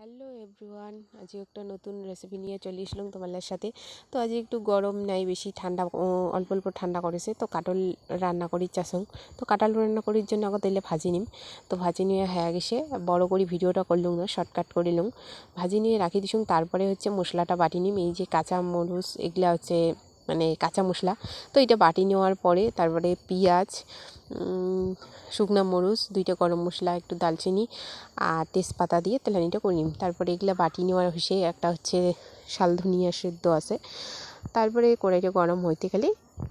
Hello everyone, আজকে একটা নতুন রেসিপি নিয়ে চলে আসলাম তোমাদের সাথে। তো আজকে একটু গরম নাই, বেশি ঠান্ডা, অল্প অল্প ঠান্ডা করেছে। তো কাটল রান্না করি চাসং। তো কাঁঠাল রান্না করার জন্য আগে তেলে ভাজি নিম। তো ভাজি নিয়ে হয়ে গেছে, বড় করে ভিডিওটা করলুম না, শর্টকাট করিলুম। ভাজি নিয়ে রাখি দিছুম। তারপরে হচ্ছে মশলাটা বাটি নিম। এই যে কাঁচা মরিচ, এগুলা হচ্ছে মানে কাঁচা মশলা। তো এটা বাটি নেওয়ার পরে তারপরে পেঁয়াজ, শুকনো মরিচ, 2টা গরম মশলা, একটু দালচিনি আর তেজপাতা দিয়ে তেলানিটা করে নিম। তারপরে এগুলো বাটি নেওয়ার হচ্ছে একটা হচ্ছে শাল ধনিয়া সেদ্ধ আছে। তারপরে কড়াইটা গরম হইতে খালি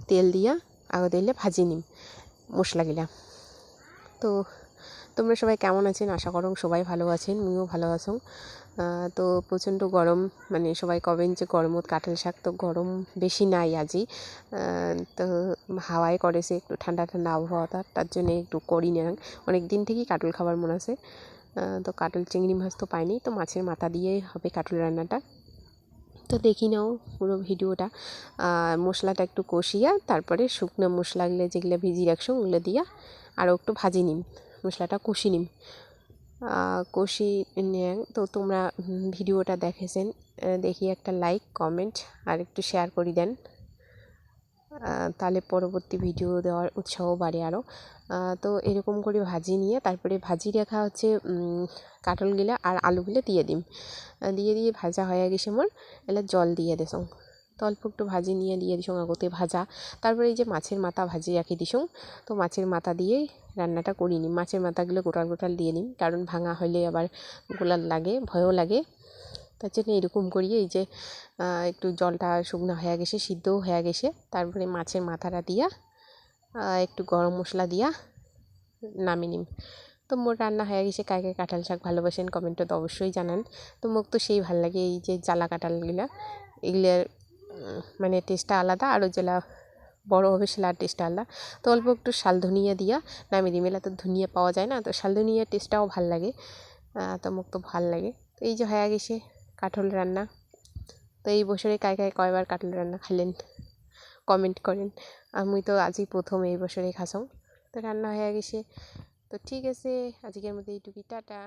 তেল দিয়া আগে দিলে ভাজি নিম মশলাগুলা। তো তোমরা সবাই কেমন আছেন? আশা করো সবাই ভালো আছেন, আমিও ভালো আছো। তো প্রচণ্ড গরম, মানে সবাই কবেন যে গরমত কাঁঠাল শাক। তো গরম বেশি নাই আজই। তো হাওয়ায় করেছে একটু ঠান্ডা ঠান্ডা আবহাওয়াটা, তার জন্য একটু করি না। অনেক দিন থেকেই কাঁঠাল খাবার মনে আছে। তো কাঁঠাল চিংড়ি মাছ তো পাইনি, তো মাছের মাথা দিয়েই হবে কাঁঠাল রান্নাটা। তো দেখি নাও পুরো ভিডিওটা। মশলাটা একটু কষিয়া তারপরে শুকনো মশলাগুলো যেগুলো ভিজিয়ে রাখছো ওগুলো দিয়া আরও একটু ভাজি নিম, মশলাটা কষি নিম। কষি নিয়ে তো তোমরা ভিডিওটা দেখেছেন, দেখি একটা লাইক কমেন্ট আর একটু শেয়ার করে দেন, তাহলে পরবর্তী ভিডিও দেওয়ার উৎসাহ বাড়ে আরও। তো এরকম করে ভাজি নিয়ে তারপরে ভাজি রাখা হচ্ছে কাঁঠালগুলা আর আলুগুলো দিয়ে দিম। দিয়ে ভাজা হয়ে গেছে মোর, এলে জল দিয়ে দিসং। তো অল্প একটু ভাজি নিয়ে দিয়ে দিসং আগতে ভাজা। তারপরে এই যে মাছের মাথা ভাজি রাখি দিসং। তো মাছের মাথা দিয়েই রান্নাটা করি নিম। মাছের মাথাগুলো গোটাল গোটাল দিয়ে নিম, কারণ ভাঙা হলে আবার গোলাল লাগে, ভয়ও লাগে। তার জন্য এরকম করিয়ে এই যে একটু জলটা শুকনো হয়ে গেছে, সিদ্ধও হয়ে গেছে। তারপরে মাছের মাথাটা দিয়া একটু গরম মশলা দিয়া নামিয়ে নিম। তো মোর রান্না হয়ে গেছে। কাকে কাঁঠাল শাক ভালোবাসেন কমেন্টে তো অবশ্যই জানান। তো মোক তো সেই ভাল লাগে, এই যে জ্বালা কাঁঠালগুলা, এগুলোর মানে টেস্টটা আলাদা, আরও জেলা বড় হবে সেলার টেস্টটা আলাদা। তো অল্প একটু শাল ধনিয়া দিয়া নামিয়ে দিম। এলা তো ধনিয়া পাওয়া যায় না, তো শাল ধনিয়ার টেস্টটাও ভাল লাগে। তো মোক তো ভাল লাগে। তো এই যে হয়ে গেছে কাঁঠাল রান্না। তো এই বছরে কয়বার কাঁঠাল রান্না খাইলেন কমেন্ট করেন। আমি তো আজই প্রথম এই বছরে খাসং। তো রান্না হয়ে গেছে। তো ঠিক আছে, আজকের মধ্যে এইটুকুই, টাটা।